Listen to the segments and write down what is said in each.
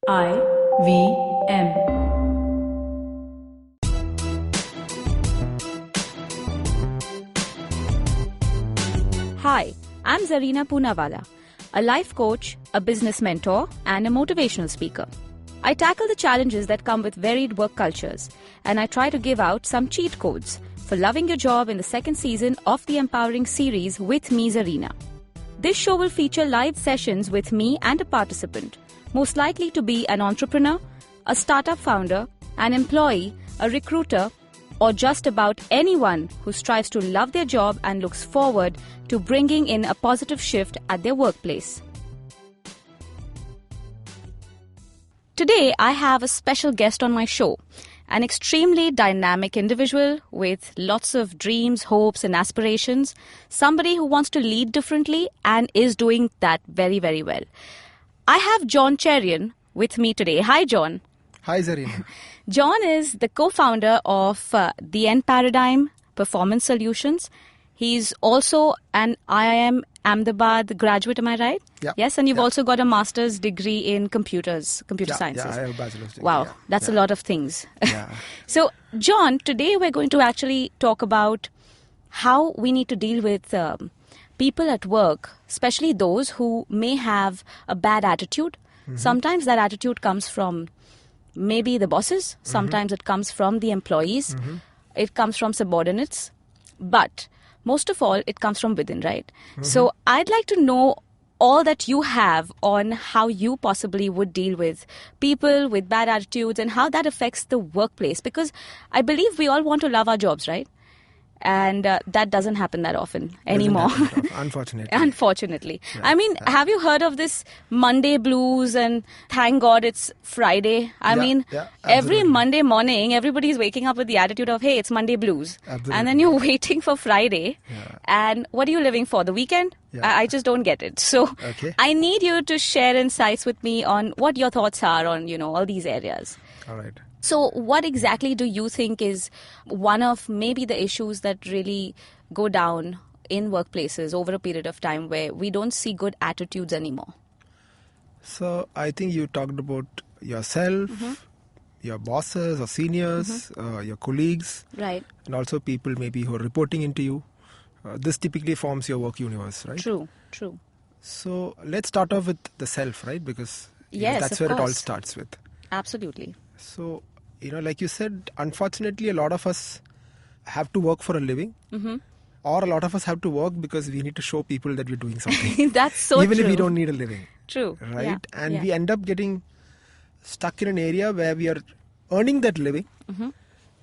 IVM. Hi, I'm Zarina Poonawalla, a life coach, a business mentor, and a motivational speaker. I tackle the challenges that come with varied work cultures, and I try to give out some cheat codes for loving your job in the second season of the Empowering series with me, Zarina. This show will feature live sessions with me and a participant, most likely to be an entrepreneur, a startup founder, an employee, a recruiter, or just about anyone who strives to love their job and looks forward to bringing in a positive shift at their workplace. Today, I have a special guest on my show, an extremely dynamic individual with lots of dreams, hopes, and aspirations, somebody who wants to lead differently and is doing that very, very well. I have John Cherian with me today. Hi, John. Hi, Zarina. John is the co-founder of the Enparadigm Performance Solutions. He's also an IIM Ahmedabad graduate, am I right? Yeah. Yes, and you've also got a master's degree in computer sciences. Yeah, I have a bachelor's degree. Wow, yeah. that's a lot of things. Yeah. So, John, today we're going to actually talk about how we need to deal with people at work, especially those who may have a bad attitude. Mm-hmm. Sometimes that attitude comes from maybe the bosses. Sometimes it comes from the employees. Mm-hmm. It comes from subordinates. But most of all, it comes from within, right? Mm-hmm. So I'd like to know all that you have on how you possibly would deal with people with bad attitudes and how that affects the workplace. Because I believe we all want to love our jobs, right? And that doesn't happen that often anymore. Unfortunately. Unfortunately. Yeah. I mean, have you heard of this Monday blues and thank God it's Friday? I mean, every Monday morning, everybody's waking up with the attitude of, hey, it's Monday blues. Absolutely. And then you're waiting for Friday. Yeah. And what are you living for? The weekend? Yeah. I just don't get it. So I need you to share insights with me on what your thoughts are on, all these areas. All right. So what exactly do you think is one of maybe the issues that really go down in workplaces over a period of time where we don't see good attitudes anymore? So I think you talked about yourself, your bosses or seniors, your colleagues, right, and also people maybe who are reporting into you. This typically forms your work universe, right? True. So let's start off with the self, right? Because that's where it all starts with. Absolutely. So, like you said, unfortunately, a lot of us have to work for a living. Mm-hmm. Or a lot of us have to work because we need to show people that we're doing something. That's so Even true. if we don't need a living. True. Right? Yeah. And we end up getting stuck in an area where we are earning that living. Mm-hmm.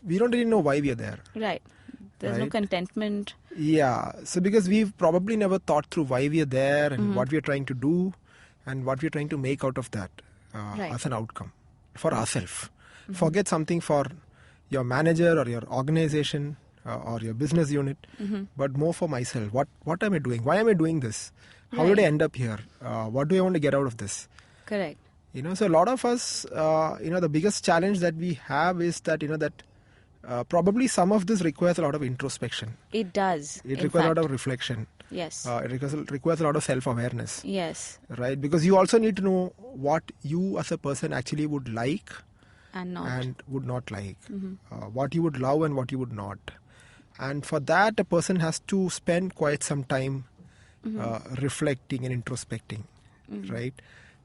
We don't really know why we are there. Right. There's no contentment. Yeah. So because we've probably never thought through why we are there and what we are trying to do and what we are trying to make out of that as an outcome for ourselves. Mm-hmm. Forget something for your manager or your organization or your business unit, but more for myself. What am I doing? Why am I doing this? How did I end up here? What do I want to get out of this? Correct. So a lot of us, the biggest challenge that we have is that, probably some of this requires a lot of introspection. It does. It requires a lot of reflection. Yes. It requires a lot of self-awareness. Yes. Right? Because you also need to know what you as a person actually would like and would not like. What you would love and what you would not. And for that, a person has to spend quite some time reflecting and introspecting. Right?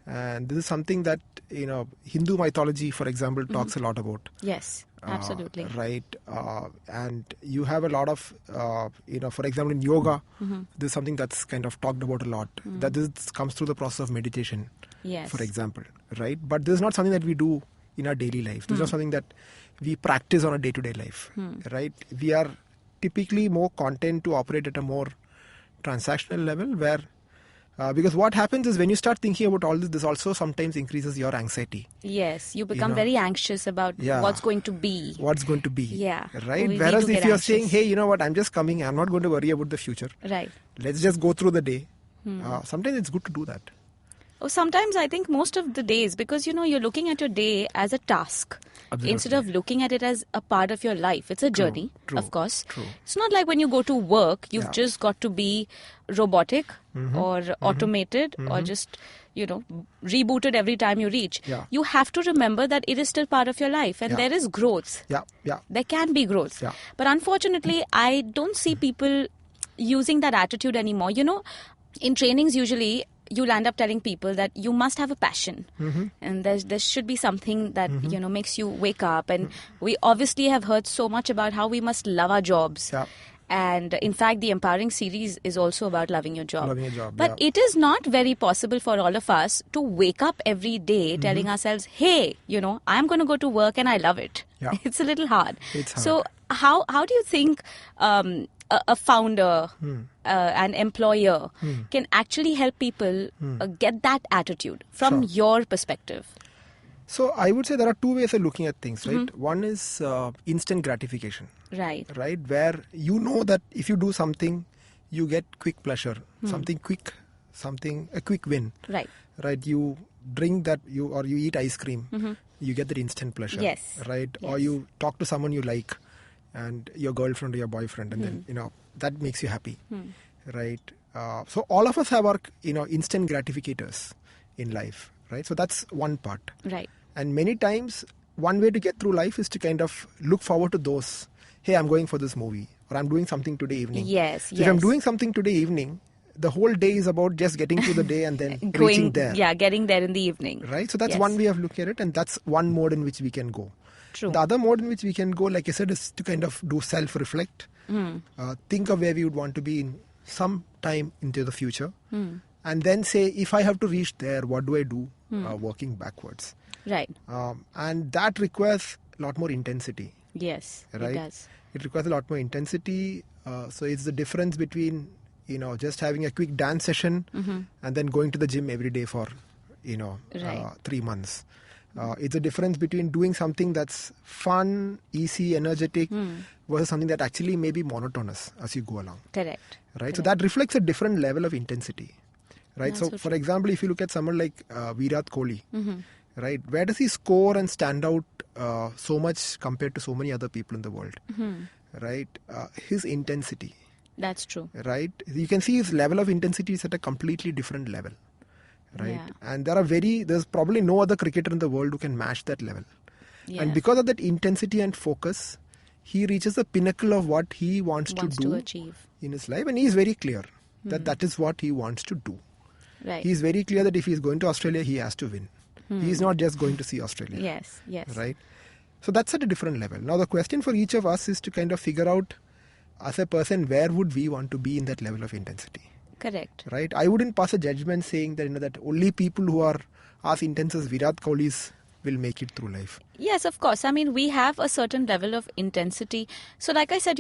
And this is something that, Hindu mythology, for example, talks a lot about. Yes, absolutely. Right. And you have a lot of, for example, in yoga, this is something that's kind of talked about a lot. That this comes through the process of meditation, for example. Right. But this is not something that we do in our daily life. This is not something that we practice on a day-to-day life. Right. We are typically more content to operate at a more transactional level where because what happens is when you start thinking about all this also sometimes increases your anxiety. Yes, you become very anxious about what's going to be. What's going to be. Yeah. Right? Whereas if you're saying, hey, you know what, I'm just coming, I'm not going to worry about the future. Right. Let's just go through the day. Sometimes it's good to do that. Oh, sometimes I think most of the days, because you're looking at your day as a task. Absolutely. Instead of looking at it as a part of your life. It's a journey, of course. True. It's not like when you go to work, you've just got to be robotic or automated or just, rebooted every time you reach. Yeah. You have to remember that it is still part of your life and there is growth. Yeah. There can be growth. Yeah. But unfortunately, I don't see people using that attitude anymore. In trainings, usually you'll end up telling people that you must have a passion and there should be something that makes you wake up, and we obviously have heard so much about how we must love our jobs, and in fact the Empowering series is also about loving your job, but it is not very possible for all of us to wake up every day telling ourselves, hey, I'm going to go to work and I love it. It's a little hard. So how do you think a founder, an employer can actually help people get that attitude from your perspective? So I would say there are two ways of looking at things, right? One is instant gratification. Right. Where that if you do something, you get quick pleasure, something quick, a quick win. Right. You drink that, or you eat ice cream, you get that instant pleasure. Yes. Right. Yes. Or you talk to someone you like, and your girlfriend or your boyfriend, and then that makes you happy, right? So all of us have our instant gratificators in life, right? So that's one part, right? And many times one way to get through life is to kind of look forward to those. Hey, I'm going for this movie, or I'm doing something today evening. Yes. If I'm doing something today evening, the whole day is about just getting through the day and then reaching there. Yeah, getting there in the evening. Right. So that's one way of looking at it, and that's one mode in which we can go. True. The other mode in which we can go, like I said, is to kind of do self-reflect. Think of where we would want to be in some time into the future. And then say, if I have to reach there, what do I do? Working backwards. Right. And that requires a lot more intensity. Yes, right? It does. It requires a lot more intensity. So it's the difference between, just having a quick dance session and then going to the gym every day for, 3 months. It's a difference between doing something that's fun, easy, energetic versus something that actually may be monotonous as you go along. Correct. Right. Correct. So that reflects a different level of intensity. Right. That's So for example, if you look at someone like Virat Kohli, right, where does he score and stand out so much compared to so many other people in the world? Right. His intensity. That's true. Right. You can see his level of intensity is at a completely different level. Right. Yeah. And there's probably no other cricketer in the world who can match that level. Yeah. And because of that intensity and focus, he reaches the pinnacle of what he wants to achieve in his life. And he is very clear that is what he wants to do. Right. He is very clear that if he is going to Australia, he has to win. He is not just going to see Australia. Yes. Right. So that's at a different level. Now the question for each of us is to kind of figure out, as a person, where would we want to be in that level of intensity? Correct. Right. I wouldn't pass a judgment saying that that only people who are as intense as Virat Kohli's will make it through life. Yes, of course. I mean, we have a certain level of intensity. So like I said,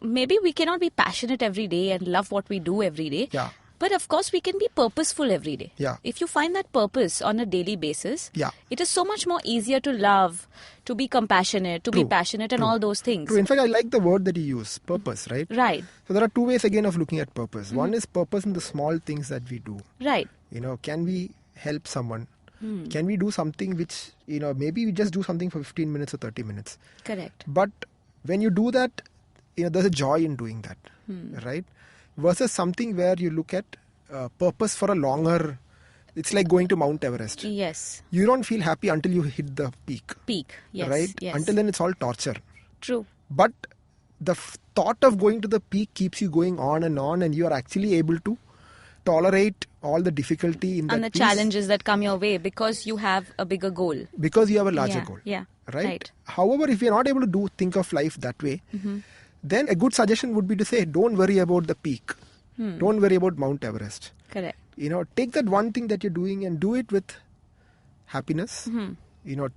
maybe we cannot be passionate every day and love what we do every day. Yeah. But of course, we can be purposeful every day. Yeah. If you find that purpose on a daily basis, it is so much more easier to love, to be compassionate, to be passionate and all those things. True. In fact, I like the word that you use, purpose, right? Right. So there are two ways again of looking at purpose. One is purpose in the small things that we do. Right. Can we help someone? Can we do something which, maybe we just do something for 15 minutes or 30 minutes. Correct. But when you do that, there's a joy in doing that, right? Versus something where you look at purpose for a longer, it's like going to Mount Everest. Yes. You don't feel happy until you hit the peak. Yes. Right? Yes. Until then it's all torture. True. But the thought of going to the peak keeps you going on, and you are actually able to tolerate all the difficulty in that and the challenges that come your way because you have a bigger goal. Because you have a larger goal. Yeah. Right? However, if you're not able to think of life that way, then a good suggestion would be to say, don't worry about the peak. Don't worry about Mount Everest. Correct. Take that one thing that you're doing and do it with happiness.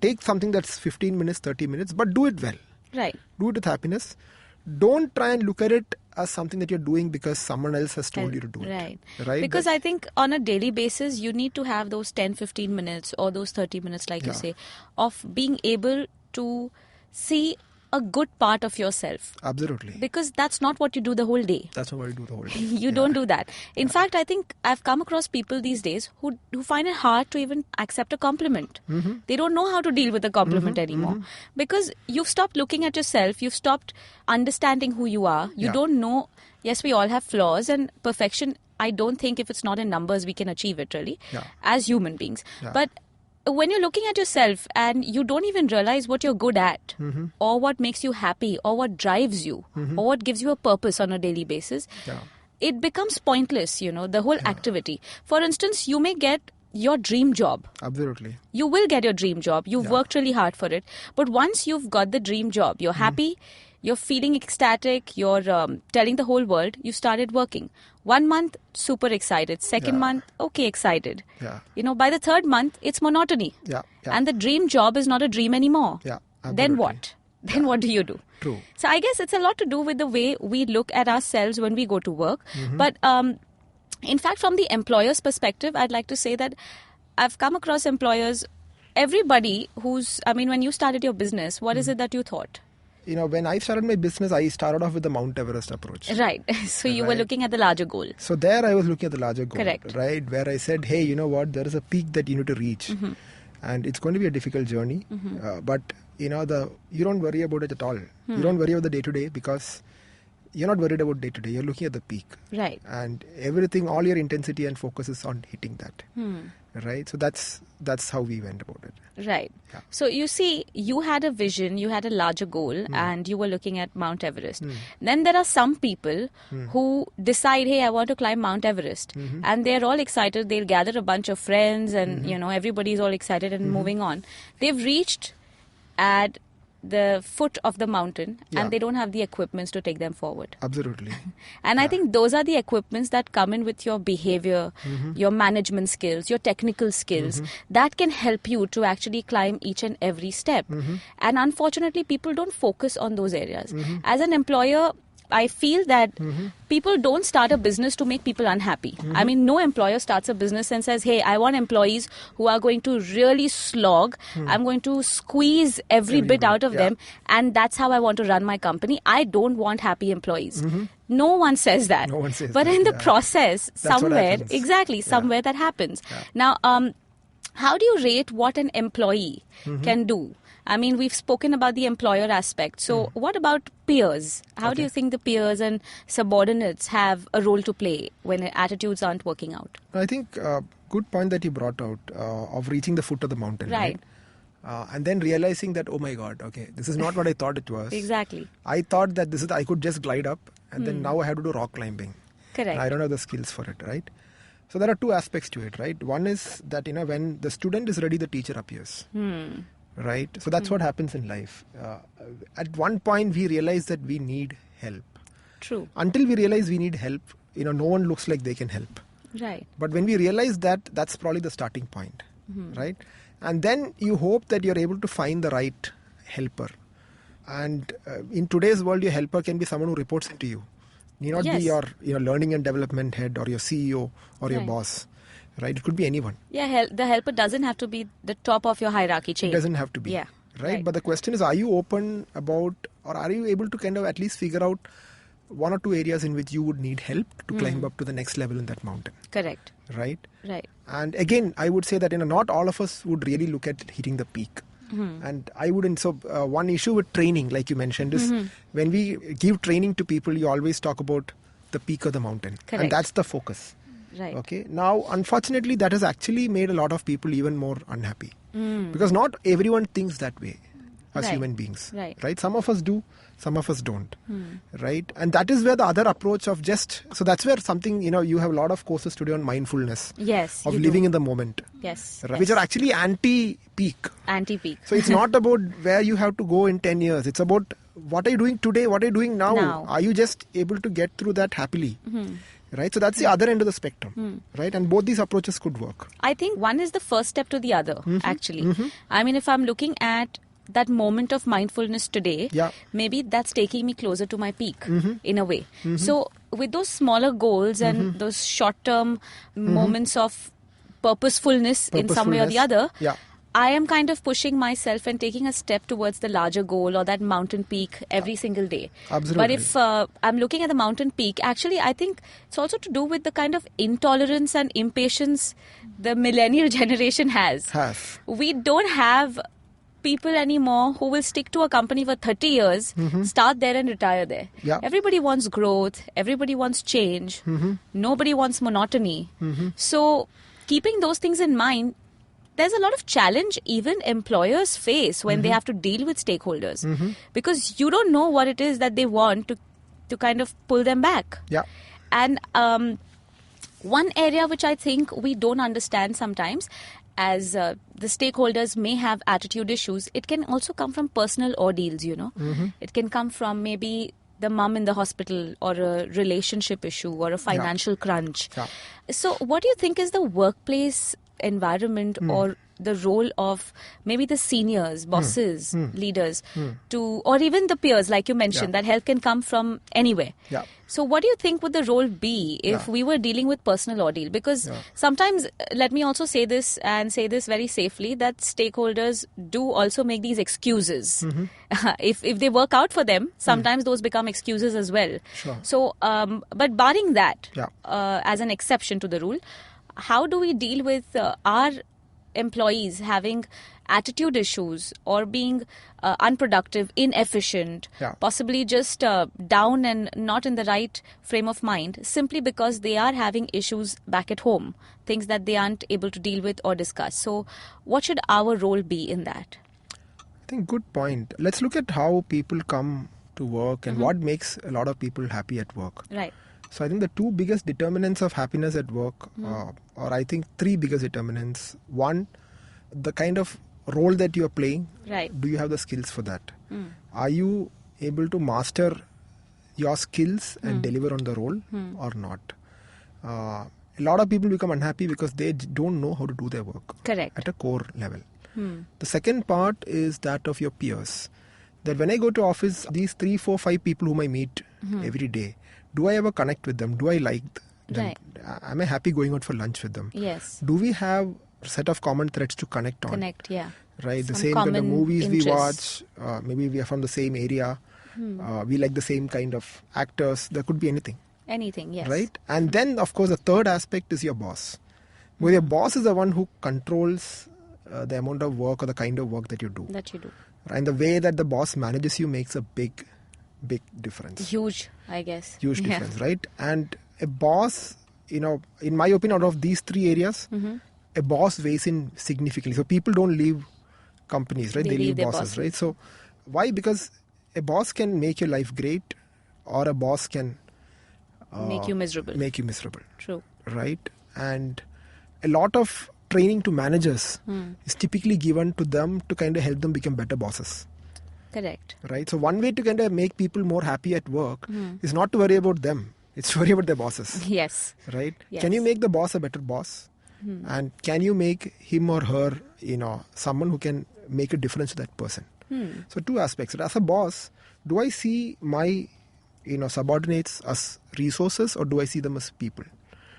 Take something that's 15 minutes, 30 minutes, but do it well. Right. Do it with happiness. Don't try and look at it as something that you're doing because someone else has told you to do it. Right. Because I think on a daily basis, you need to have those 10, 15 minutes or those 30 minutes, like you say, of being able to see a good part of yourself. Absolutely. Because that's not what you do the whole day. That's not what you do the whole day. You don't do that. In fact, I think I've come across people these days who find it hard to even accept a compliment. They don't know how to deal with a compliment anymore. Because you've stopped looking at yourself. You've stopped understanding who you are. You don't know. Yes, we all have flaws, and perfection, I don't think if it's not in numbers, we can achieve it really as human beings. But when you're looking at yourself and you don't even realize what you're good at or what makes you happy or what drives you or what gives you a purpose on a daily basis, it becomes pointless, the whole activity. For instance, you may get your dream job. Absolutely. You will get your dream job. You've worked really hard for it. But once you've got the dream job, you're happy, you're feeling ecstatic, you're telling the whole world, you started working. 1 month, super excited. Second month, okay, excited. By the third month, it's monotony. And the dream job is not a dream anymore. Then what? Then what do you do? True. So I guess it's a lot to do with the way we look at ourselves when we go to work. But in fact, from the employer's perspective, I'd like to say that I've come across employers, everybody when you started your business, what is it that you thought? When I started my business, I started off with the Mount Everest approach. Right. So you were looking at the larger goal. So there I was looking at the larger goal. Correct. Right. Where I said, hey, you know what? There is a peak that you need to reach. And it's going to be a difficult journey. But, you don't worry about it at all. You don't worry about the day-to-day because you're not worried about day-to-day. You're looking at the peak. Right. And everything, all your intensity and focus is on hitting that. Right. So that's how we went about it. Right. Yeah. So you see, you had a vision, you had a larger goal, and you were looking at Mount Everest. Then there are some people who decide, hey, I want to climb Mount Everest. And they're all excited. They'll gather a bunch of friends and, everybody's all excited and moving on. They've reached at the foot of the mountain and they don't have the equipments to take them forward. Absolutely. And I think those are the equipments that come in with your behavior, your management skills, your technical skills that can help you to actually climb each and every step. And unfortunately, people don't focus on those areas. As an employer, I feel that people don't start a business to make people unhappy. I mean, no employer starts a business and says, hey, I want employees who are going to really slog. I'm going to squeeze every bit out of them. And that's how I want to run my company. I don't want happy employees. No one says that. No one says but that, in the process, somewhere that happens. Now, how do you rate what an employee can do? I mean, we've spoken about the employer aspect. So what about peers? How do you think the peers and subordinates have a role to play when attitudes aren't working out? I think good point that you brought out of reaching the foot of the mountain. Right. And then realizing that, oh my God, okay, this is not what I thought it was. Exactly. I thought that I could just glide up and then now I have to do rock climbing. Correct. And I don't have the skills for it, right? So there are two aspects to it, right? One is that, when the student is ready, the teacher appears. Right? So that's what happens in life. At one point, we realize that we need help. True. Until we realize we need help, no one looks like they can help. Right. But when we realize that, that's probably the starting point. Right? And then you hope that you're able to find the right helper. And in today's world, your helper can be someone who reports into you. Need not be your learning and development head or your CEO or your boss. Right? It could be anyone. Yeah, the helper doesn't have to be the top of your hierarchy chain. It doesn't have to be. Yeah. Right? But the question is, are you open about, or are you able to kind of at least figure out one or two areas in which you would need help to climb up to the next level in that mountain? Correct. Right? Right. And again, I would say that not all of us would really look at hitting the peak. And I wouldn't. So one issue with training, like you mentioned, is when we give training to people, you always talk about the peak of the mountain. Correct. And that's the focus. Right. Okay. Now, unfortunately, that has actually made a lot of people even more unhappy. Because not everyone thinks that way as human beings. Right. Some of us do, some of us don't. Right. And that is where the other approach of so that's where something, you have a lot of courses today on mindfulness. Yes. Of living in the moment. Yes. Right, which are actually anti-peak. Anti-peak. So it's not about where you have to go in 10 years. It's about what are you doing today? What are you doing now? Are you just able to get through that happily? Right? So that's the other end of the spectrum. Right? And both these approaches could work. I think one is the first step to the other, actually. I mean, if I'm looking at that moment of mindfulness today, maybe that's taking me closer to my peak in a way. So with those smaller goals and those short-term moments of purposefulness in some way or the other, I am kind of pushing myself and taking a step towards the larger goal or that mountain peak every single day. Absolutely. But if I'm looking at the mountain peak, actually, I think it's also to do with the kind of intolerance and impatience the millennial generation has. We don't have people anymore who will stick to a company for 30 years, start there and retire there. Yeah. Everybody wants growth. Everybody wants change. Nobody wants monotony. So keeping those things in mind, there's a lot of challenge even employers face when they have to deal with stakeholders, because you don't know what it is that they want to kind of pull them back. Yeah. And one area which I think we don't understand sometimes, as the stakeholders may have attitude issues, it can also come from personal ordeals, It can come from maybe the mom in the hospital, or a relationship issue, or a financial crunch. Yeah. So what do you think is the workplace environment or the role of maybe the seniors, bosses, leaders, or even the peers, like you mentioned, that help can come from anywhere. Yeah. So what do you think would the role be if we were dealing with personal ordeal? Because sometimes, let me also say this, and say this very safely, that stakeholders do also make these excuses. If they work out for them, sometimes those become excuses as well. Sure. So, but barring that, as an exception to the rule, how do we deal with our employees having attitude issues, or being unproductive, inefficient, possibly just down and not in the right frame of mind, simply because they are having issues back at home, things that they aren't able to deal with or discuss? So what should our role be in that? I think good point. Let's look at how people come to work and what makes a lot of people happy at work. Right. So I think the two biggest determinants of happiness at work, or I think three biggest determinants. One, the kind of role that you are playing. Right. Do you have the skills for that? Are you able to master your skills and deliver on the role or not? A lot of people become unhappy because they don't know how to do their work. Correct. At a core level. The second part is that of your peers. That when I go to office, these 3, 4, 5 people whom I meet every day, do I ever connect with them? Do I like them? Right. Am I happy going out for lunch with them? Yes. Do we have a set of common threads to connect on? Yeah. Right. Some the same kind of movies interests. we watch. Maybe we are from the same area. We like the same kind of actors. There could be anything. Anything, yes. Right. And then, of course, the third aspect is your boss. Well, your boss is the one who controls the amount of work or the kind of work that you do. And the way that the boss manages you makes a big difference. Huge, I guess. Huge difference, right? And a boss, in my opinion, out of these three areas, a boss weighs in significantly. So people don't leave companies, right? They leave bosses, right? So why? Because a boss can make your life great, or a boss can make you miserable. True. Right? And a lot of training to managers is typically given to them to kind of help them become better bosses. Correct. Right. So one way to kind of make people more happy at work is not to worry about them. It's to worry about their bosses. Yes. Right. Yes. Can you make the boss a better boss? And can you make him or her, someone who can make a difference to that person? So two aspects. As a boss, do I see my, subordinates as resources, or do I see them as people?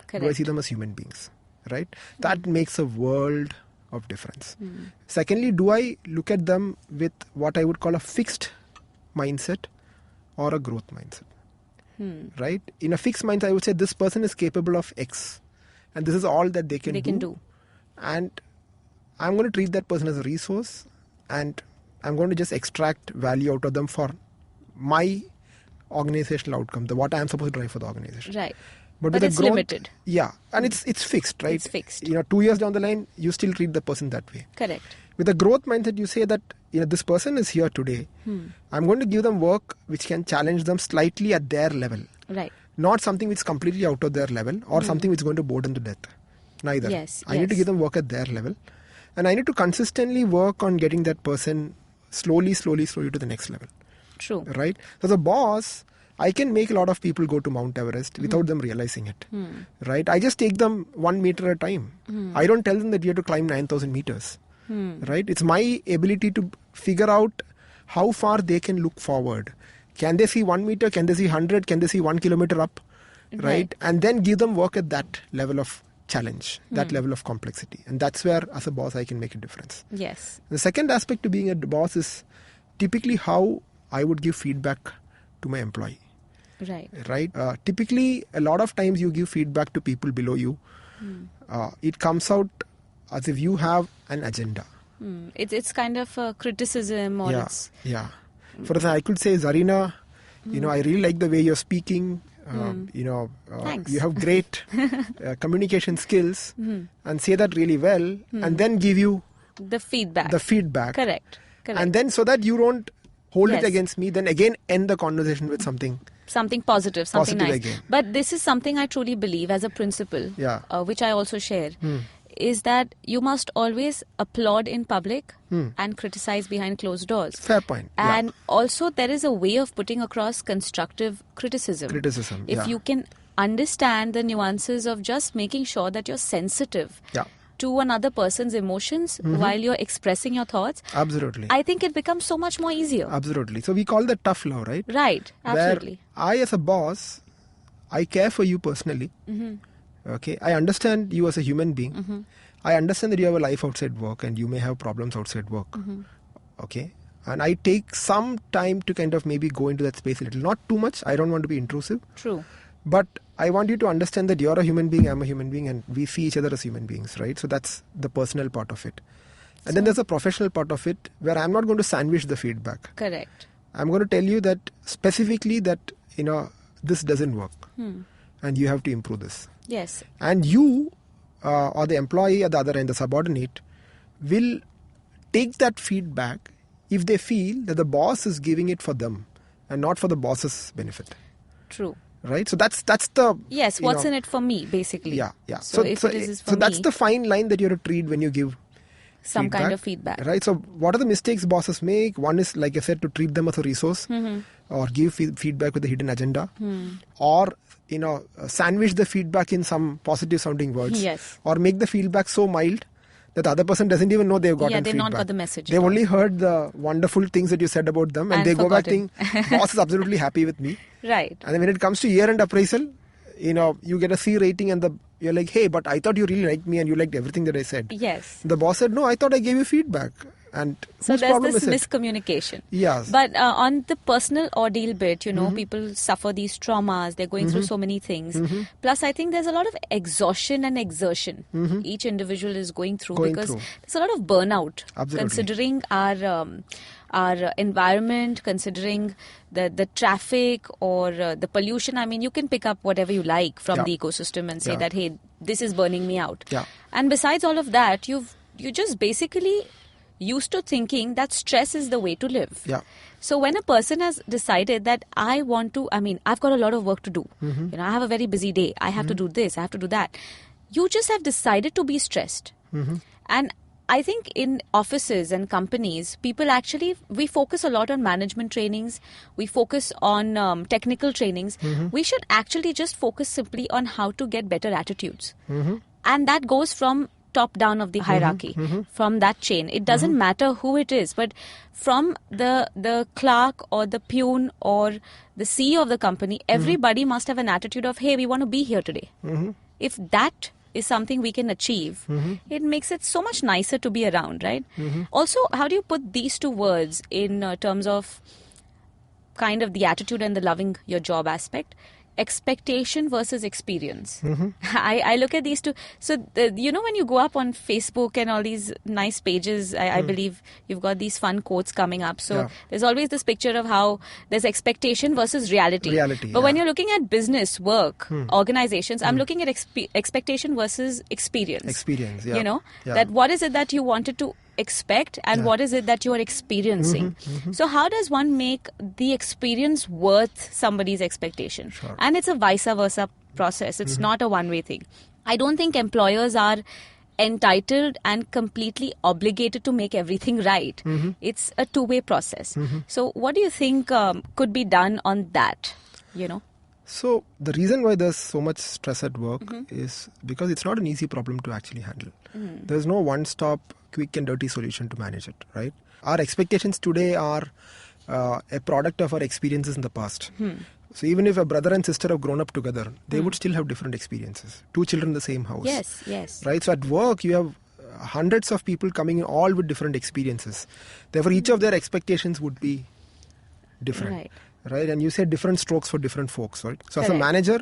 Correct. Do I see them as human beings? Right. That makes a world of difference. Secondly, do I look at them with what I would call a fixed mindset or a growth mindset? Right? In a fixed mindset, I would say this person is capable of X, and this is all that they can do. And I'm going to treat that person as a resource, and I'm going to just extract value out of them for my organizational outcome, what I'm supposed to drive for the organization. Right. But it's growth, limited. Yeah. And it's fixed, right? It's fixed. 2 years down the line, you still treat the person that way. Correct. With a growth mindset, you say that, this person is here today. I'm going to give them work which can challenge them slightly at their level. Right. Not something which is completely out of their level, or something which is going to bore them to death. Neither. Yes. I need to give them work at their level. And I need to consistently work on getting that person slowly to the next level. True. Right? So the boss, I can make a lot of people go to Mount Everest without them realizing it. Right? I just take them 1 meter at a time. I don't tell them that you have to climb 9,000 meters. Right? It's my ability to figure out how far they can look forward. Can they see 1 meter? Can they see 100? Can they see 1 kilometer up? Right? And then give them work at that level of challenge, that level of complexity. And that's where, as a boss, I can make a difference. Yes. The second aspect to being a boss is typically how I would give feedback to my employee. Right. Typically, a lot of times you give feedback to people below you. It comes out as if you have an agenda. It's kind of a criticism, or it's... Yeah. For example, I could say, Zarina, I really like the way you're speaking. Thanks. You have great communication skills, and say that really well, and then give you the feedback. Correct. And then, so that you don't hold it against me, then again end the conversation with something positive, something nice. Again. But this is something I truly believe as a principle, which I also share, is that you must always applaud in public and criticize behind closed doors. Fair point. And also there is a way of putting across constructive criticism. If you can understand the nuances of just making sure that you're sensitive to another person's emotions while you're expressing your thoughts. Absolutely. I think it becomes so much more easier. Absolutely. So we call that tough love, right? Right. Absolutely. Where I, as a boss, I care for you personally. Okay. I understand you as a human being. I understand that you have a life outside work and you may have problems outside work. Okay. And I take some time to kind of maybe go into that space a little. Not too much. I don't want to be intrusive. True. But I want you to understand that you're a human being, I'm a human being, and we see each other as human beings, right? So that's the personal part of it. And then there's a professional part of it where I'm not going to sandwich the feedback. Correct. I'm going to tell you that specifically that, this doesn't work. And you have to improve this. Yes. And you, or the employee at the other end, the subordinate, will take that feedback if they feel that the boss is giving it for them and not for the boss's benefit. True. Right? So that's the... Yes, what's in it for me, basically. Yeah. So if it is for me, that's the fine line that you have to treat when you give some feedback, kind of feedback. Right? So what are the mistakes bosses make? One is, like I said, to treat them as a resource or give feedback with a hidden agenda or, sandwich the feedback in some positive sounding words or make the feedback so mild that the other person doesn't even know they've gotten feedback. They've not got the message. They've only heard the wonderful things that you said about them and they go back thinking, boss is absolutely happy with me. Right. And then when it comes to year-end appraisal, you get a C rating and you're like, hey, but I thought you really liked me and you liked everything that I said. Yes. The boss said, no, I thought I gave you feedback. And so there's this miscommunication. Yes. But on the personal ordeal bit, people suffer these traumas. They're going through so many things. Plus, I think there's a lot of exhaustion and exertion each individual is going through because there's a lot of burnout. Absolutely. Considering our environment, considering the traffic or the pollution. I mean, you can pick up whatever you like from the ecosystem and say that, hey, this is burning me out. Yeah. And besides all of that, you just basically used to thinking that stress is the way to live. Yeah. So when a person has decided that I've got a lot of work to do. I have a very busy day. I have to do this. I have to do that. You just have decided to be stressed. And I think in offices and companies, people we focus a lot on management trainings. We focus on technical trainings. We should actually just focus simply on how to get better attitudes. And that goes from top down of the hierarchy, from that chain. It doesn't matter who it is, but from the clerk or the peon or the CEO of the company, everybody must have an attitude of, hey, we want to be here today. If that is something we can achieve, it makes it so much nicer to be around, right? Also, how do you put these two words in terms of kind of the attitude and the loving your job aspect? Expectation versus experience. I look at these two. So, when you go up on Facebook and all these nice pages, I believe you've got these fun quotes coming up. So, there's always this picture of how there's expectation versus reality. But when you're looking at business, work, organizations, I'm looking at expectation versus experience. That what is it that you wanted to expect and what is it that you are experiencing. So how does one make the experience worth somebody's expectation? Sure. And it's a vice versa process. It's not a one-way thing. I don't think employers are entitled and completely obligated to make everything right. It's a two-way process. So what do you think could be done on that, So the reason why there's so much stress at work is because it's not an easy problem to actually handle. There's no one-stop, quick and dirty solution to manage it, right? Our expectations today are a product of our experiences in the past. So even if a brother and sister have grown up together, they would still have different experiences. 2 children in the same house. Yes. Right? So at work, you have hundreds of people coming in, all with different experiences. Therefore, each of their expectations would be different. Right? And you say different strokes for different folks, right? So as a manager,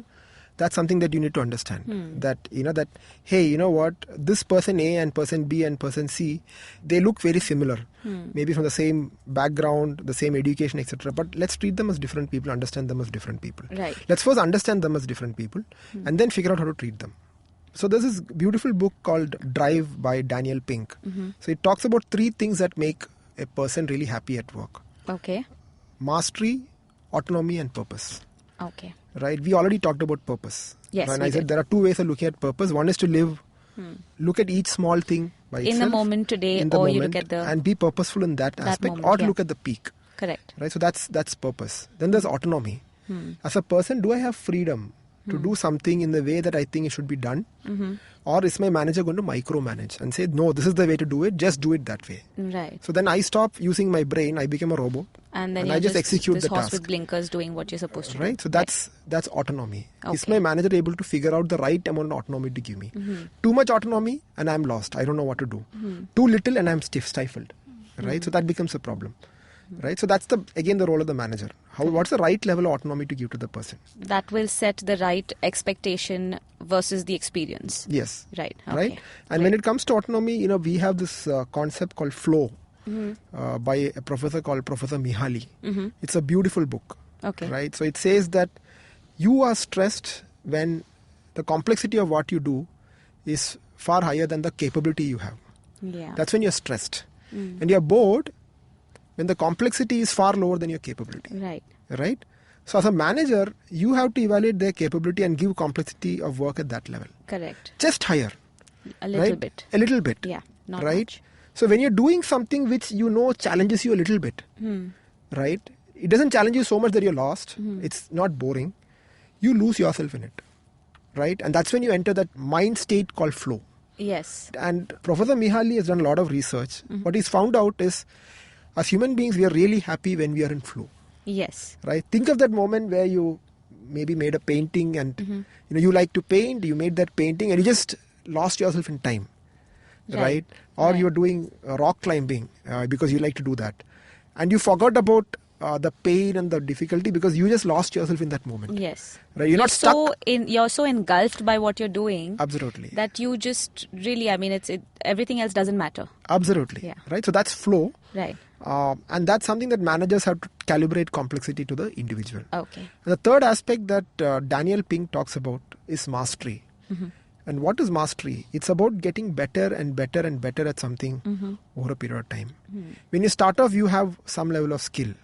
that's something that you need to understand. That, that, hey, you know what, this person A and person B and person C, they look very similar. Maybe from the same background, the same education, etc. But let's treat them as different people, understand them as different people. Right. Let's first understand them as different people and then figure out how to treat them. So there's this beautiful book called Drive by Daniel Pink. So it talks about 3 things that make a person really happy at work. Okay. Mastery, autonomy and purpose. Okay. Right? We already talked about purpose. Yes, and I said there are 2 ways of looking at purpose. One is to live, look at each small thing by itself. In the moment today, or you look at the... And be purposeful in that aspect, moment, or to look at the peak. Correct. Right? So that's purpose. Then there's autonomy. As a person, do I have freedom to do something in the way that I think it should be done? Or is my manager going to micromanage and say, no, this is the way to do it, just do it that way? Right. So then I stop using my brain, I become a robot. And then I just execute the horse task. with blinkers doing what you're supposed to do. Right? So that's autonomy. Okay. Is my manager able to figure out the right amount of autonomy to give me? Too much autonomy and I'm lost. I don't know what to do. Too little and I'm stifled. Right? So that becomes a problem. Right? So that's again the role of the manager. What's the right level of autonomy to give to the person? That will set the right expectation versus the experience. Yes. Right. Okay. Right? And when it comes to autonomy, we have this concept called flow by a professor called Professor Mihaly. It's a beautiful book. Okay. Right? So it says that you are stressed when the complexity of what you do is far higher than the capability you have. Yeah. That's when you're stressed. And you're bored when the complexity is far lower than your capability. Right. Right? So as a manager, you have to evaluate their capability and give complexity of work at that level. Correct. Just higher. A little bit. A little bit. Yeah. Not right? much. So when you're doing something which challenges you a little bit, right? It doesn't challenge you so much that you're lost. It's not boring. You lose yourself in it. Right? And that's when you enter that mind state called flow. Yes. And Professor Mihaly has done a lot of research. What he's found out is, as human beings, we are really happy when we are in flow. Yes. Right? Think of that moment where you maybe made a painting and you like to paint, you made that painting and you just lost yourself in time. Right? Or you're doing rock climbing because you like to do that. And you forgot about the pain and the difficulty because you just lost yourself in that moment. Yes. Right? You're not stuck. You're so engulfed by what you're doing. Absolutely. That you just really, everything else doesn't matter. Absolutely. Yeah. Right? So that's flow. Right. And that's something that managers have to calibrate complexity to the individual. Okay. And the third aspect that Daniel Pink talks about is mastery. And what is mastery? It's about getting better and better and better at something over a period of time. When you start off, you have some level of skill.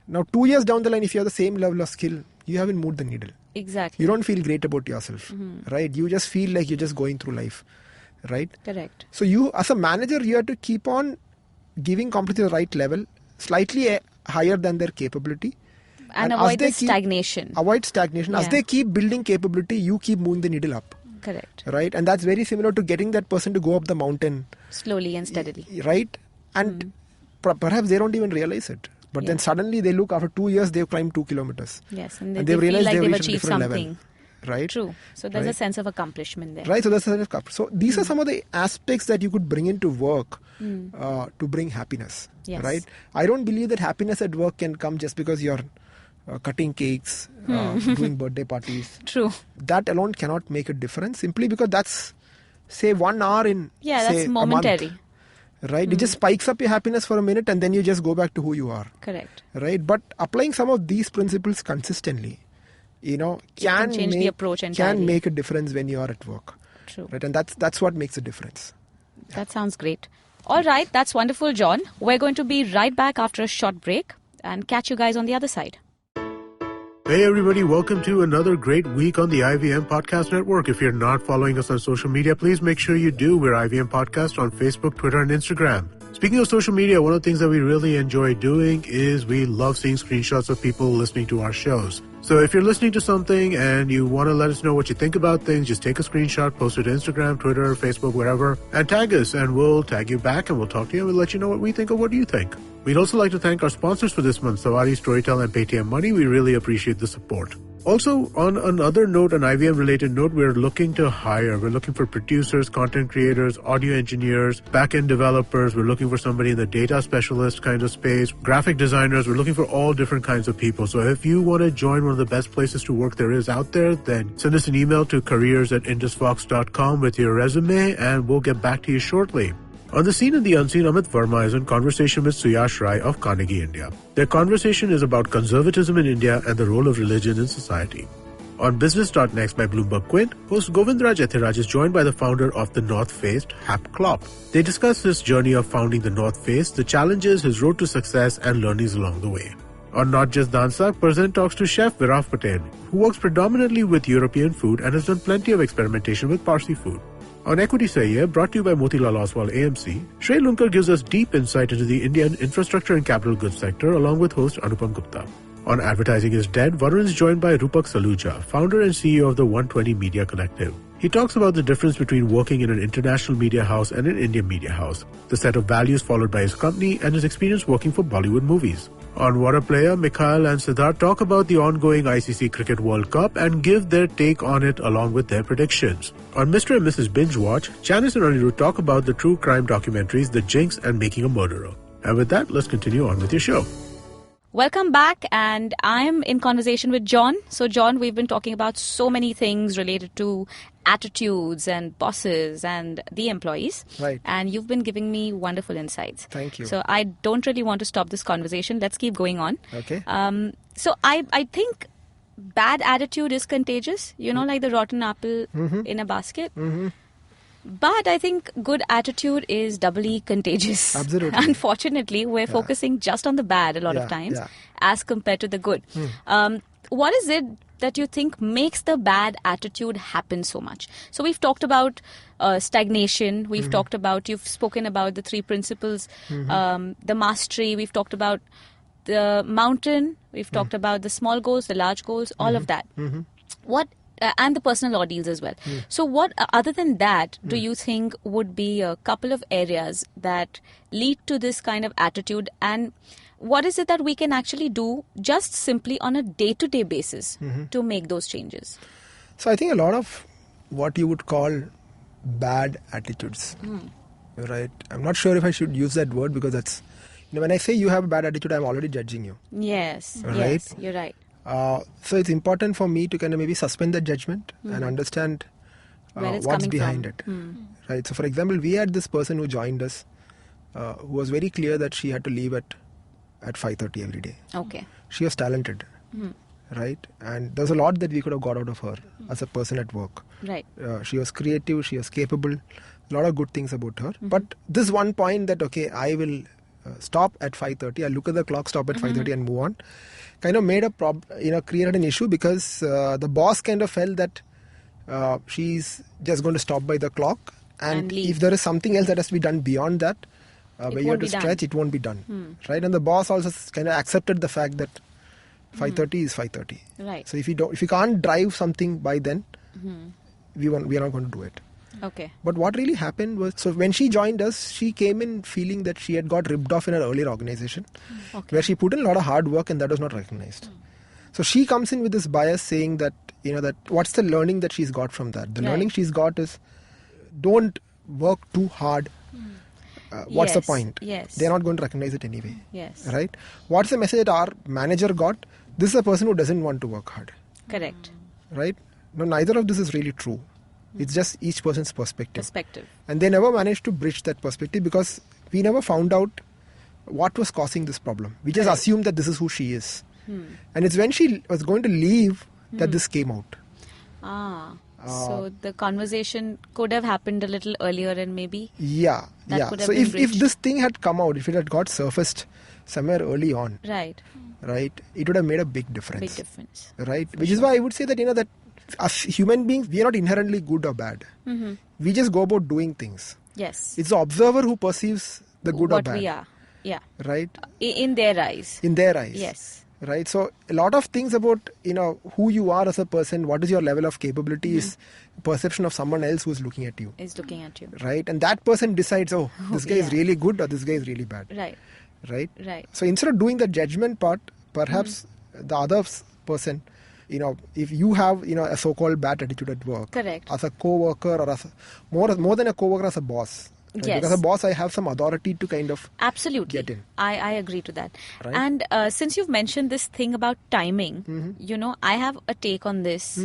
Now, 2 years down the line, if you have the same level of skill, you haven't moved the needle. Exactly. You don't feel great about yourself, right? You just feel like you're just going through life, right? Correct. So you, as a manager, you have to keep on giving complexity at the right level, slightly higher than their capability. And avoid stagnation. Avoid stagnation. Yeah. As they keep building capability, you keep moving the needle up. Correct. Right? And that's very similar to getting that person to go up the mountain. Slowly and steadily. Right? And perhaps they don't even realize it. But then suddenly they look, after 2 years, they've climbed 2 kilometers. Yes. And they they've feel realized like they've reached achieved a different something. level. Right? True. So there's a sense of accomplishment there. Right? So that's a sense of accomplishment. So these are some of the aspects that you could bring into work to bring happiness. Yes. Right? I don't believe that happiness at work can come just because you're cutting cakes, doing birthday parties. True. That alone cannot make a difference, simply because that's, say, 1 hour in, that's momentary. a month. Right? It just spikes up your happiness for a minute and then you just go back to who you are. Correct. Right? But applying some of these principles consistently, can change the approach entirely. Can make a difference when you are at work. True. Right? And that's what makes a difference. That sounds great. All right, that's wonderful, John. We're going to be right back after a short break and catch you guys on the other side. Hey everybody, welcome to another great week on the IVM Podcast Network. If you're not following us on social media, please make sure you do. We're IVM Podcast on Facebook, Twitter, and Instagram. Speaking of social media, one of the things that we really enjoy doing is we love seeing screenshots of people listening to our shows. So if you're listening to something and you want to let us know what you think about things, just take a screenshot, post it to Instagram, Twitter, Facebook, wherever, and tag us, and we'll tag you back and we'll talk to you and we'll let you know what we think of what you think. We'd also like to thank our sponsors for this month, Savari, Storytel, and Paytm Money. We really appreciate the support. Also, on another note, an IVM-related note, we're looking to hire. We're looking for producers, content creators, audio engineers, back-end developers. We're looking for somebody in the data specialist kind of space, graphic designers. We're looking for all different kinds of people. So if you want to join one of the best places to work there is out there, then send us an email to careers@indusfox.com with your resume, and we'll get back to you shortly. On the scene and the unseen, Amit Verma is in conversation with Suyash Rai of Carnegie India. Their conversation is about conservatism in India and the role of religion in society. On Business.next by Bloomberg Quint, host Govindraj Ethiraj is joined by the founder of the North Face, Hap Klopp. They discuss his journey of founding the North Face, the challenges, his road to success, and learnings along the way. On Not Just Dansak, Present talks to Chef Viraf Patel, who works predominantly with European food and has done plenty of experimentation with Parsi food. On Equity Sahiye, brought to you by Motilal Oswal AMC, Shrey Lunkar gives us deep insight into the Indian infrastructure and capital goods sector along with host Anupam Gupta. On Advertising is Dead, Varun is joined by Rupak Saluja, founder and CEO of the 120 Media Collective. He talks about the difference between working in an international media house and an Indian media house, the set of values followed by his company, and his experience working for Bollywood movies. On What a Player, Mikhail and Siddharth talk about the ongoing ICC Cricket World Cup and give their take on it along with their predictions. On Mr. and Mrs. Binge Watch, Janice and Anirudh talk about the true crime documentaries The Jinx and Making a Murderer. And with that, let's continue on with your show. Welcome back, and I'm in conversation with John. So, John, we've been talking about so many things related to attitudes and bosses and the employees. Right. And you've been giving me wonderful insights. Thank you. So, I don't really want to stop this conversation. Let's keep going on. Okay. So, I think bad attitude is contagious, like the rotten apple in a basket. Mm-hmm. But I think good attitude is doubly contagious. Absolutely. Unfortunately, we're focusing just on the bad a lot of times as compared to the good. What is it that you think makes the bad attitude happen so much? So we've talked about stagnation. We've talked about, you've spoken about the 3 principles, the mastery. We've talked about the mountain. We've talked about the small goals, the large goals, all of that. What and the personal ordeals as well. So what, other than that, do you think would be a couple of areas that lead to this kind of attitude, and what is it that we can actually do just simply on a day-to-day basis to make those changes? So I think a lot of what you would call bad attitudes, right? I'm not sure if I should use that word because that's, when I say you have a bad attitude, I'm already judging you. Yes, right? Yes, you're right. So it's important for me to kind of maybe suspend that judgment and understand what's behind it. Right. So for example, we had this person who joined us who was very clear that she had to leave at 5:30 every day. Okay. She was talented. Right. And there's a lot that we could have got out of her as a person at work. Right. She was creative. She was capable. A lot of good things about her. But this one point that, okay, I will stop at 5:30. I look at the clock, stop at 5:30 and move on. Kind of made a created an issue because the boss kind of felt that she's just going to stop by the clock, and if there is something else that has to be done beyond that, where you have to stretch, it won't be done. Right. And the boss also kind of accepted the fact that 5:30 is 5:30. Right. So if you can't drive something by then, we are not going to do it. Okay. But what really happened was, so when she joined us, she came in feeling that she had got ripped off in her earlier organization, where she put in a lot of hard work and that was not recognized. So she comes in with this bias saying that, that what's the learning that she's got from that? The learning she's got is, don't work too hard. What's the point? Yes. They're not going to recognize it anyway. Yes. Right? What's the message that our manager got? This is a person who doesn't want to work hard. Correct. Right? No, neither of this is really true. It's just each person's perspective. And they never managed to bridge that perspective because we never found out what was causing this problem. We just assumed that this is who she is. And it's when she was going to leave that this came out. So the conversation could have happened a little earlier and maybe... So if this thing had come out, if it had got surfaced somewhere early on... Right, it would have made a big difference. Right? Which is why I would say that, that as human beings, we are not inherently good or bad. We just go about doing things. Yes. It's the observer who perceives the good or bad. What we are. Yeah. Right? In their eyes. Yes. Right? So a lot of things about, who you are as a person, what is your level of capability is perception of someone else who is looking at you. Is looking at you. Right? And that person decides, this guy is really good or this guy is really bad. Right. Right? Right. So instead of doing the judgment part, perhaps the other person, if you have, a so-called bad attitude at work, correct, as a co-worker or as more than a co-worker, as a boss. Right? Yes. Because as a boss, I have some authority to kind of absolutely get in. I agree to that. Right? And since you've mentioned this thing about timing, I have a take on this.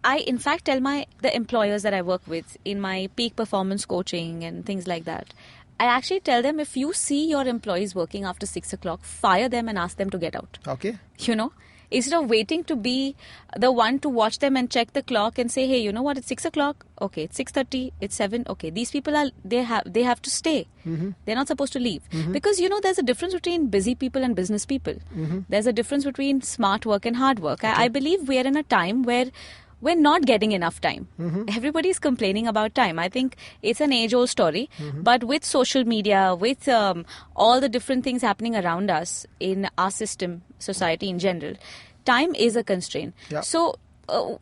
I in fact tell the employers that I work with in my peak performance coaching and things like that, I actually tell them, if you see your employees working after 6 o'clock, fire them and ask them to get out. Okay. Instead of waiting to be the one to watch them and check the clock and say, hey, you know what, it's 6 o'clock. Okay, it's 6:30, it's 7. Okay, these people they have to stay. They're not supposed to leave. Because, there's a difference between busy people and business people. There's a difference between smart work and hard work. Okay. I believe we're in a time where we're not getting enough time. Everybody's complaining about time. I think it's an age-old story. But with social media, with all the different things happening around us in our system, society in general, time is a constraint. Yeah. So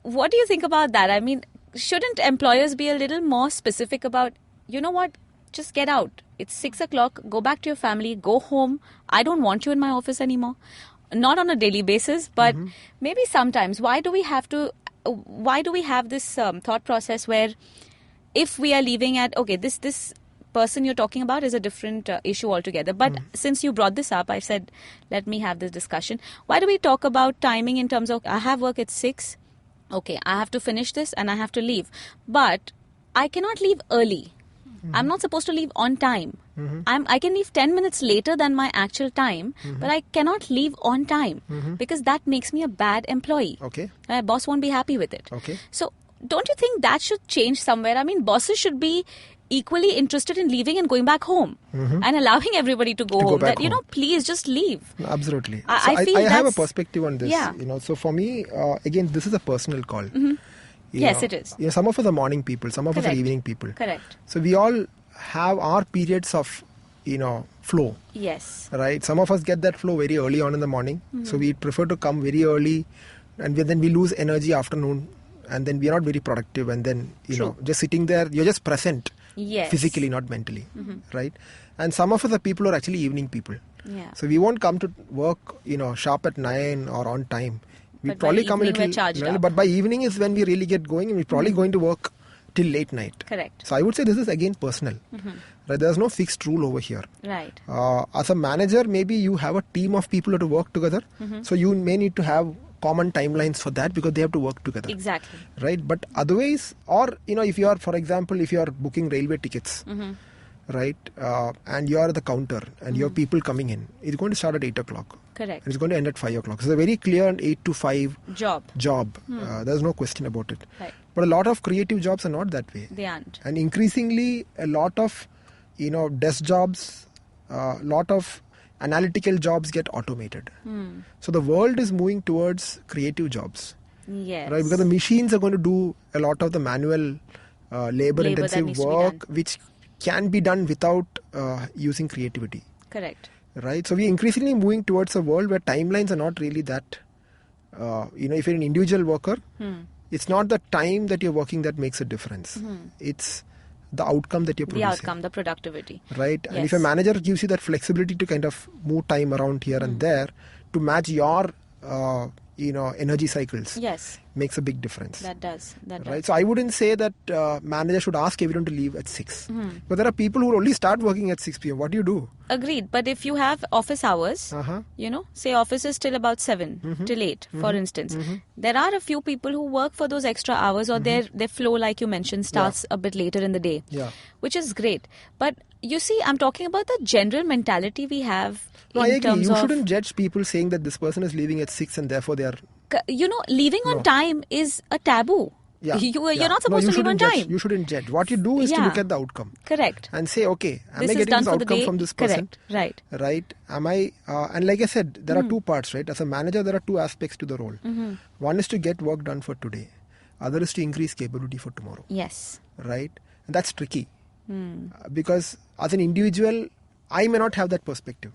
what do you think about that? I mean, shouldn't employers be a little more specific about, you know what, just get out. It's 6 o'clock. Go back to your family. Go home. I don't want you in my office anymore. Not on a daily basis, but maybe sometimes. Why do we have this thought process where if we are leaving at, okay, this person you're talking about is a different issue altogether. But since you brought this up, I said, let me have this discussion. Why do we talk about timing in terms of, I have work at 6, okay, I have to finish this and I have to leave. But I cannot leave early. I'm not supposed to leave on time. I can leave 10 minutes later than my actual time, but I cannot leave on time because that makes me a bad employee. Okay. My boss won't be happy with it. Okay. So don't you think that should change somewhere? I mean, bosses should be equally interested in leaving and going back home and allowing everybody to go home. That, please just leave. Absolutely. I feel I have a perspective on this. Yeah. So for me, again, this is a personal call. Yes, it is. Some of us are morning people, some of us are evening people. Correct. So we all have our periods of, flow. Yes. Right? Some of us get that flow very early on in the morning. So we prefer to come very early and then we lose energy afternoon and then we are not very productive and then, just sitting there, you're just present. Yes. Physically, not mentally. Right? And some of us are people who are actually evening people. Yeah. So we won't come to work, sharp at 9 or on time. We probably come a little, but by evening is when we really get going and we're probably going to work till late night. Correct. So I would say this is again personal. Right? There's no fixed rule over here. Right. As a manager, maybe you have a team of people who have to work together. So you may need to have common timelines for that because they have to work together. Exactly. Right. But otherwise, or if you are, for example, if you are booking railway tickets, right, and you are at the counter and you have people coming in, it's going to start at 8 o'clock. Correct. And it's going to end at 5 o'clock. So it's a very clear 8 to 5 job. There's no question about it. Right. But a lot of creative jobs are not that way. They aren't. And increasingly, a lot of, desk jobs, a lot of analytical jobs get automated. So the world is moving towards creative jobs. Yes. Right? Because the machines are going to do a lot of the manual labor-intensive work, which can be done without using creativity. Correct. Right? So we're increasingly moving towards a world where timelines are not really that, if you're an individual worker, it's not the time that you're working that makes a difference. It's the outcome that you're producing. The outcome, the productivity. Right? Yes. And if a manager gives you that flexibility to kind of move time around here and there to match your, energy cycles. Yes. Makes a big difference. That does. Right. So I wouldn't say that manager should ask everyone to leave at 6. But there are people who will only start working at 6 p.m. What do you do? Agreed. But if you have office hours, say office is till about 7 till 8, for instance, there are a few people who work for those extra hours or their flow, like you mentioned, starts a bit later in the day, which is great. But you see, I'm talking about the general mentality we have. No, I agree. You shouldn't judge people saying that this person is leaving at 6 and therefore they are... leaving on time is a taboo. Yeah. You're not supposed to leave on time. You shouldn't judge. What you do is to look at the outcome. Correct. And say, okay, am I getting this outcome from this person? Correct. Right. Am I... and like I said, there are two parts, right? As a manager, there are two aspects to the role. One is to get work done for today. Other is to increase capability for tomorrow. Yes. Right? And that's tricky. Because as an individual, I may not have that perspective.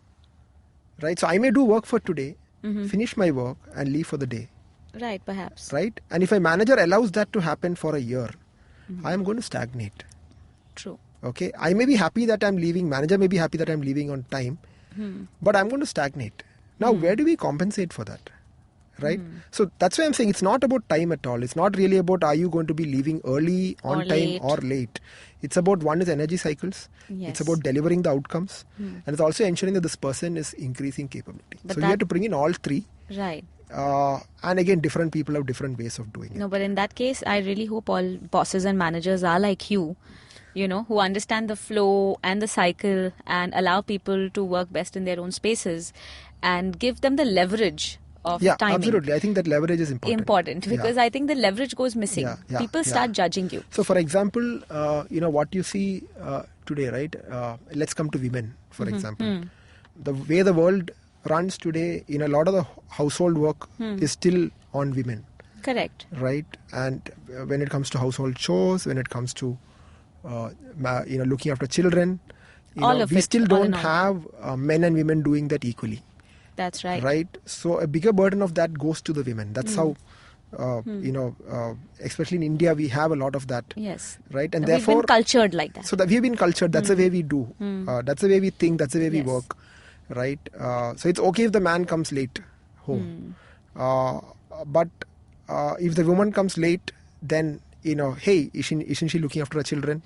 Right? So I may do work for today, finish my work and leave for the day. Right, perhaps. Right? And if a manager allows that to happen for a year, I am going to stagnate. True. Okay? I may be happy that I'm leaving, manager may be happy that I'm leaving on time, but I'm going to stagnate. Now, where do we compensate for that? Right? So that's why I'm saying it's not about time at all. It's not really about are you going to be leaving early, on time late. or late. It's about one is energy cycles. Yes. It's about delivering the outcomes. And it's also ensuring that this person is increasing capability. So you have to bring in all three. Right. And again, different people have different ways of doing it. No, but in that case, I really hope all bosses and managers are like you, who understand the flow and the cycle and allow people to work best in their own spaces and give them the leverage of timing. Absolutely. I think that leverage is important. Because I think the leverage goes missing. People start judging you. So, for example, what you see today, right? Let's come to women, for example. The way the world runs today, a lot of the household work is still on women. Correct. Right? And when it comes to household chores, when it comes to looking after children, we still don't have men and women doing that equally. That's right. Right? So a bigger burden of that goes to the women. That's how, especially in India, we have a lot of that. Yes. Right? And we've been cultured like that. So that we've been cultured. That's the way we do. That's the way we think. That's the way we work. Right? So it's okay if the man comes late home. But if the woman comes late, then, hey, isn't she looking after her children?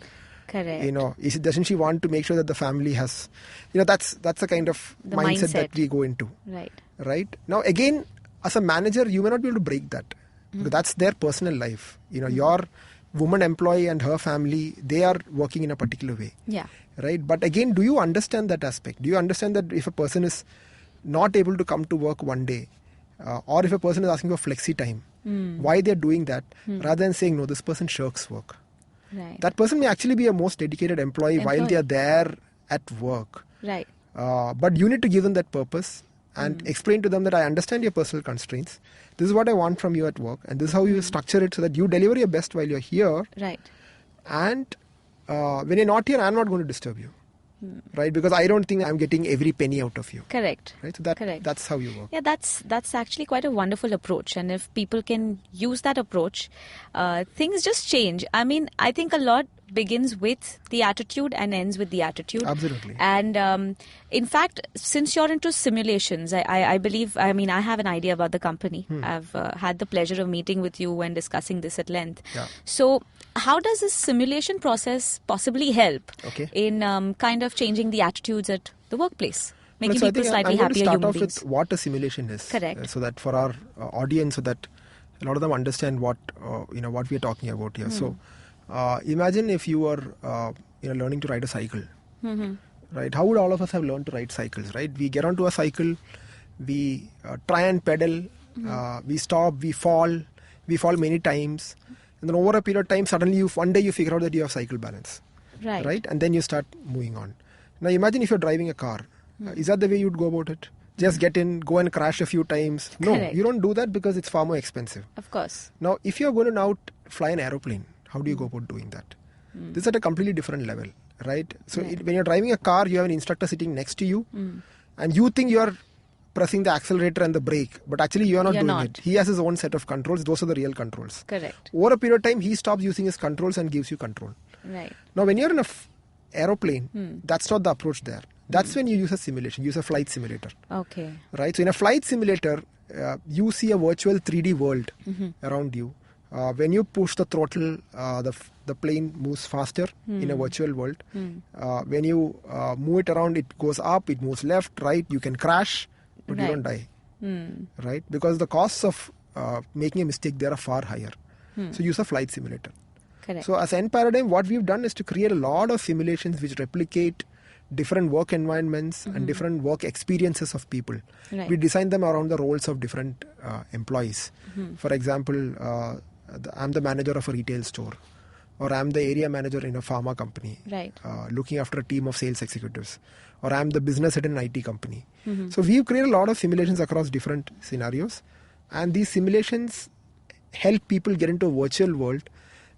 Correct. Doesn't she want to make sure that the family has, that's the kind of the mindset that we go into. Right. Right. Now, again, as a manager, you may not be able to break that. Because that's their personal life. Your woman employee and her family, they are working in a particular way. Yeah. Right. But again, do you understand that aspect? Do you understand that if a person is not able to come to work one day, or if a person is asking for flexi time, why they're doing that, rather than saying, no, this person shirks work. Right. That person may actually be a most dedicated employee while they are there at work. Right. But you need to give them that purpose and explain to them that I understand your personal constraints. This is what I want from you at work. And this is how you structure it so that you deliver your best while you're here. Right. And when you're not here, I'm not going to disturb you. Right? Because I don't think I'm getting every penny out of you. Correct. Right? So that's how you work. Yeah, that's actually quite a wonderful approach. And if people can use that approach, things just change. I mean, I think a lot begins with the attitude and ends with the attitude. Absolutely. And in fact, since you're into simulations, I believe, I have an idea about the company. I've had the pleasure of meeting with you and discussing this at length. Yeah. So how does this simulation process possibly help in kind of changing the attitudes at the workplace? Making people slightly happier human beings. I'm going to start off with what a simulation is. Correct. So that for our audience, so that a lot of them understand what what we are talking about here. So imagine if you were learning to ride a cycle. Right? How would all of us have learned to ride cycles? Right? We get onto a cycle, we try and pedal, we stop, we fall many times. And then over a period of time, suddenly one day you figure out that you have cycle balance. Right? And then you start moving on. Now imagine if you're driving a car. Is that the way you'd go about it? Just get in, go and crash a few times. No, you don't do that because it's far more expensive. Of course. Now, if you're going to now fly an aeroplane, how do you go about doing that? This is at a completely different level, right? So when you're driving a car, you have an instructor sitting next to you and you think you're pressing the accelerator and the brake, but actually you're not doing it. He has his own set of controls. Those are the real controls. Correct. Over a period of time, he stops using his controls and gives you control. Right. Now, when you're in an aeroplane, that's not the approach there. That's when you use a simulation, use a flight simulator. Okay. Right? So in a flight simulator, you see a virtual 3D world around you. When you push the throttle, the plane moves faster in a virtual world. When you move it around, it goes up, it moves left, right. You can crash, but you don't die. Right? Because the costs of making a mistake there are far higher. So use a flight simulator. Correct. So as Enparadigm, what we've done is to create a lot of simulations which replicate different work environments and different work experiences of people. Right. We design them around the roles of different employees. For example, I'm the manager of a retail store, or I'm the area manager in a pharma company, looking after a team of sales executives, or I'm the business head in an IT company. So we've created a lot of simulations across different scenarios, and these simulations help people get into a virtual world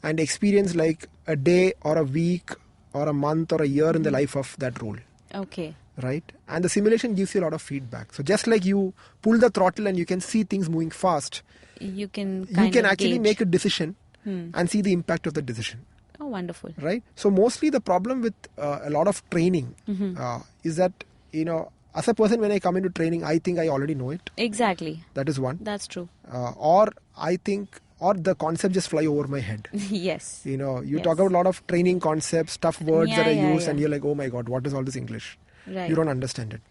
and experience like a day or a week or a month or a year in the life of that role. Okay. Right? And the simulation gives you a lot of feedback. So just like you pull the throttle and you can see things moving fast, you can actually make a decision and see the impact of the decision. Oh, wonderful. Right? So mostly the problem with a lot of training is that, as a person, when I come into training, I think I already know it. Exactly. That is one. That's true. Or the concept just fly over my head. Yes. You talk about a lot of training concepts, tough words that I use, and you're like, oh my God, what is all this English? Right. You don't understand it.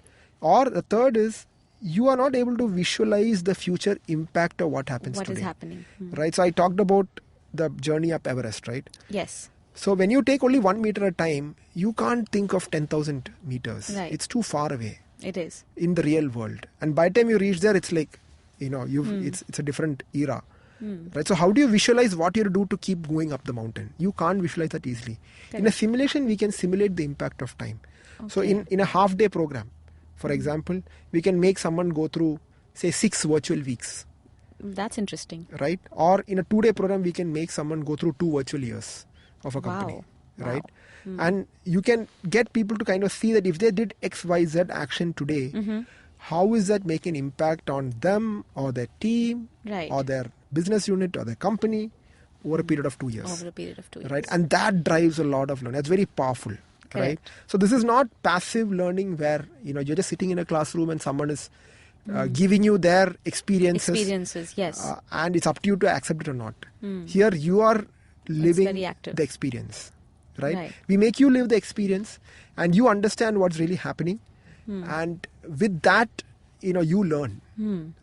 Or the third is, you are not able to visualize the future impact of what happens today. What is happening. Right? So I talked about the journey up Everest, right? Yes. So when you take only 1 meter at a time, you can't think of 10,000 meters. Right. It's too far away. It is. In the real world. And by the time you reach there, it's like, it's a different era. Right? So how do you visualize what you do to keep going up the mountain? You can't visualize that easily. Correct. In a simulation, we can simulate the impact of time. Okay. So in a half-day program, for example, we can make someone go through, say, 6 virtual weeks. That's interesting. Right? Or in a 2-day program, we can make someone go through 2 virtual years of a company. Wow. Right? And you can get people to kind of see that if they did X, Y, Z action today, how is that making an impact on them or their team or their business unit or their company over a period of 2 years. Over a period of 2 years. Right? And that drives a lot of learning. That's very powerful. Correct. Right? So this is not passive learning where, you're just sitting in a classroom and someone is giving you their experiences. Experiences, yes. And it's up to you to accept it or not. Here you are living the experience. Right? We make you live the experience and you understand what's really happening. And with that, you learn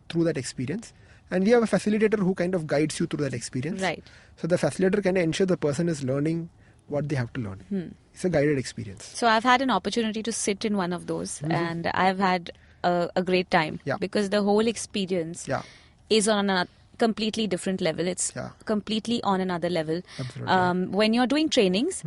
through that experience. And we have a facilitator who kind of guides you through that experience. Right. So the facilitator kind of ensures the person is learning what they have to learn. It's a guided experience. So I've had an opportunity to sit in one of those and I've had a great time because the whole experience is on a completely different level. It's completely on another level. Absolutely. When you're doing trainings,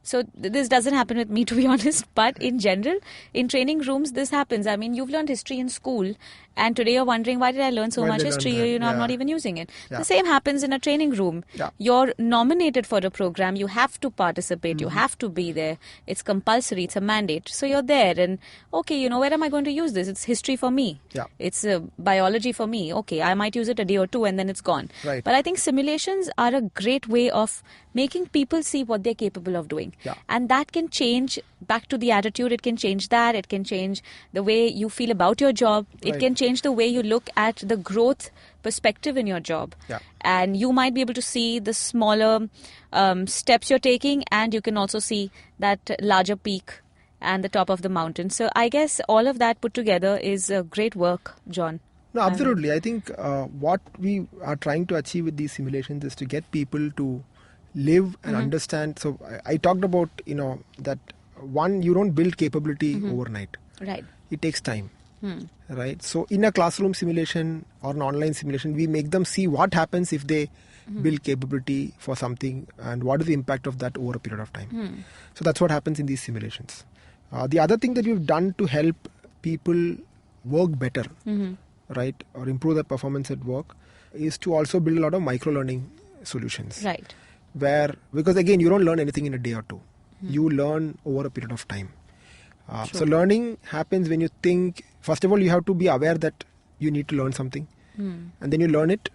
so this doesn't happen with me, to be honest, but in general, in training rooms, this happens. I mean, you've learned history in school and today you're wondering, why did I learn so much history? I'm not even using it. The same happens in a training room. You're nominated for a program. You have to participate. You have to be there. It's compulsory. It's a mandate. So you're there and, okay, where am I going to use this? It's history for me. It's biology for me. Okay, I might use it a day or two and then it's gone. Right. But I think simulations are a great way of making people see what they're capable of doing. And that can change back to the attitude. It can change that. It can change the way you feel about your job. It can change the way you look at the growth perspective in your job. And you might be able to see the smaller steps you're taking, and you can also see that larger peak and the top of the mountain. So I guess all of that put together is great work, John. No, absolutely. I think what we are trying to achieve with these simulations is to get people to live and understand. So I talked about, that one, you don't build capability overnight. Right. It takes time. Right. So in a classroom simulation or an online simulation, we make them see what happens if they build capability for something and what is the impact of that over a period of time. So that's what happens in these simulations. The other thing that we've done to help people work better, right, or improve their performance at work is to also build a lot of micro-learning solutions. Right. Because again, you don't learn anything in a day or two. You learn over a period of time. So learning happens when you think, first of all, you have to be aware that you need to learn something. And then you learn it,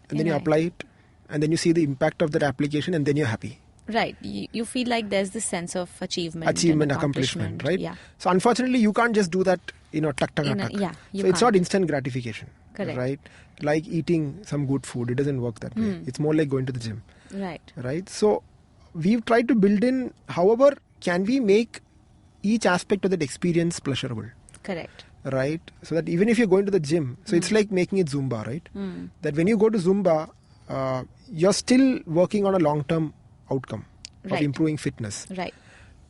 and then you apply it, and then you see the impact of that application, and then you're happy. Right. You feel like there's this sense of achievement, accomplishment, right? Yeah. So unfortunately, you can't just do that, tuck. So it's not instant gratification. Correct. Right? Like eating some good food. It doesn't work that way. It's more like going to the gym. Right. Right. So we've tried to build in, however, can we make each aspect of that experience pleasurable? Correct. Right? So that even if you're going to the gym, so it's like making it Zumba, right? That when you go to Zumba, you're still working on a long-term outcome of improving fitness. Right.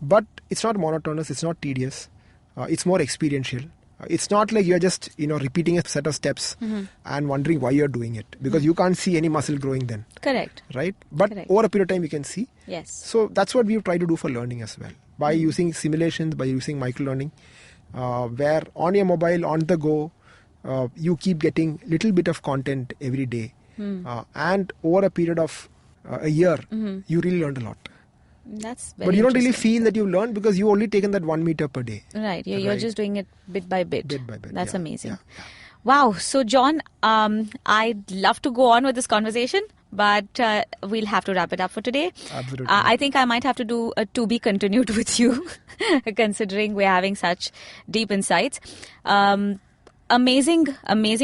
But it's not monotonous, it's not tedious, it's more experiential. It's not like you're just, repeating a set of steps and wondering why you're doing it, because you can't see any muscle growing then. Correct. Right? But over a period of time you can see. Yes. So that's what we've tried to do for learning as well. By using simulations, by using micro-learning, where on your mobile, on the go, you keep getting little bit of content every day. And over a period of a year, you really learned a lot. That's very But you don't really feel that you've learned because you've only taken that 1 meter per day. Right. You're just doing it bit by bit. Bit by bit. That's amazing. Yeah. Wow. So, John, I'd love to go on with this conversation, But we'll have to wrap it up for today. Absolutely. I think I might have to do a to be continued with you, considering we're having such deep insights. Amazing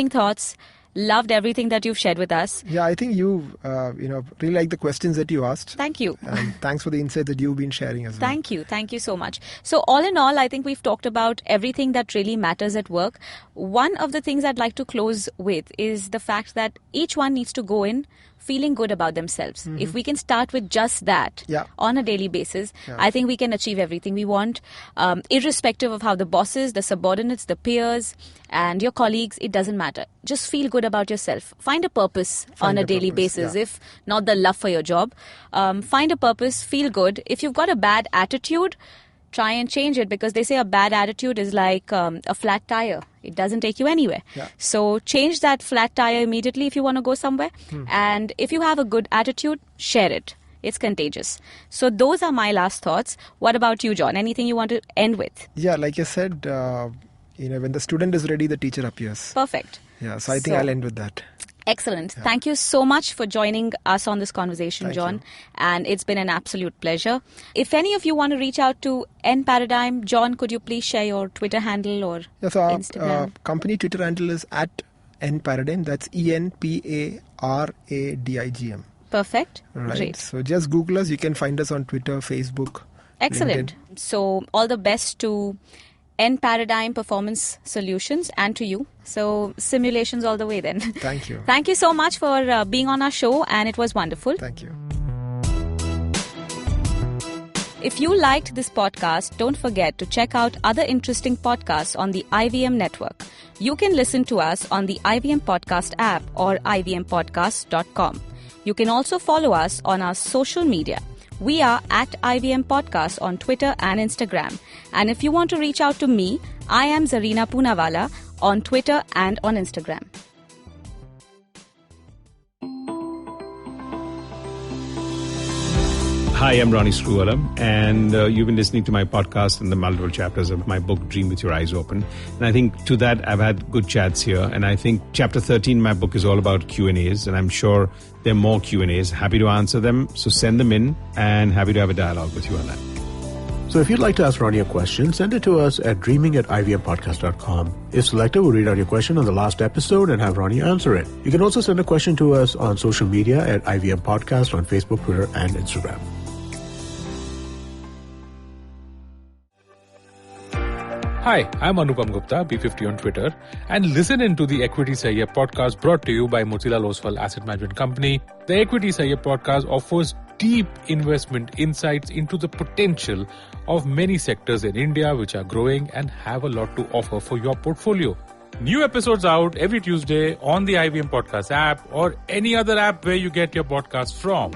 thoughts. Loved everything that you've shared with us. Yeah, I think you really like the questions that you asked. Thank you. And thanks for the insight that you've been sharing as well. Thank you so much. So all in all, I think we've talked about everything that really matters at work. One of the things I'd like to close with is the fact that each one needs to go in feeling good about themselves. Mm-hmm. If we can start with just that on a daily basis, I think we can achieve everything we want, irrespective of how the bosses, the subordinates, the peers, and your colleagues, it doesn't matter. Just feel good about yourself. Find a purpose on a daily basis, if not the love for your job. Find a purpose, feel good. If you've got a bad attitude, try and change it, because they say a bad attitude is like a flat tire. It doesn't take you anywhere. Yeah. So change that flat tire immediately if you want to go somewhere. And if you have a good attitude, share it. It's contagious. So those are my last thoughts. What about you, John? Anything you want to end with? Yeah, like you said, when the student is ready, the teacher appears. Perfect. Yeah, so I think I'll end with that. Excellent. Yeah. Thank you so much for joining us on this conversation, John. And it's been an absolute pleasure. If any of you want to reach out to Enparadigm, John, could you please share your Twitter handle or Instagram? Our company Twitter handle is at Enparadigm. That's ENPARADIGM. Perfect. Right. Great. So just Google us. You can find us on Twitter, Facebook. Excellent. LinkedIn. So all the best to Enparadigm Performance Solutions and to you. So simulations all the way then. Thank you. Thank you so much for being on our show, and it was wonderful. Thank you. If you liked this podcast, don't forget to check out other interesting podcasts on the IVM network. You can listen to us on the IVM Podcast app or ivmpodcast.com. You can also follow us on our social media. We are at IVM Podcast on Twitter and Instagram. And if you want to reach out to me, I am Zarina Poonawalla on Twitter and on Instagram. Hi, I'm Ronnie Screwwalla, and you've been listening to my podcast and the multiple chapters of my book, Dream With Your Eyes Open. And I think to that, I've had good chats here. And I think chapter 13, my book, is all about Q&As. And I'm sure there are more Q&As. Happy to answer them. So send them in, and happy to have a dialogue with you on that. So if you'd like to ask Ronnie a question, send it to us at dreaming@ivmpodcast.com. If selected, we'll read out your question on the last episode and have Ronnie answer it. You can also send a question to us on social media at IVM Podcast on Facebook, Twitter, and Instagram. Hi, I'm Anupam Gupta, B50 on Twitter, and listen in to the Equity Sahiya podcast brought to you by Motilal Oswal Asset Management Company. The Equity Sahiya podcast offers deep investment insights into the potential of many sectors in India which are growing and have a lot to offer for your portfolio. New episodes out every Tuesday on the IVM Podcast app or any other app where you get your podcasts from.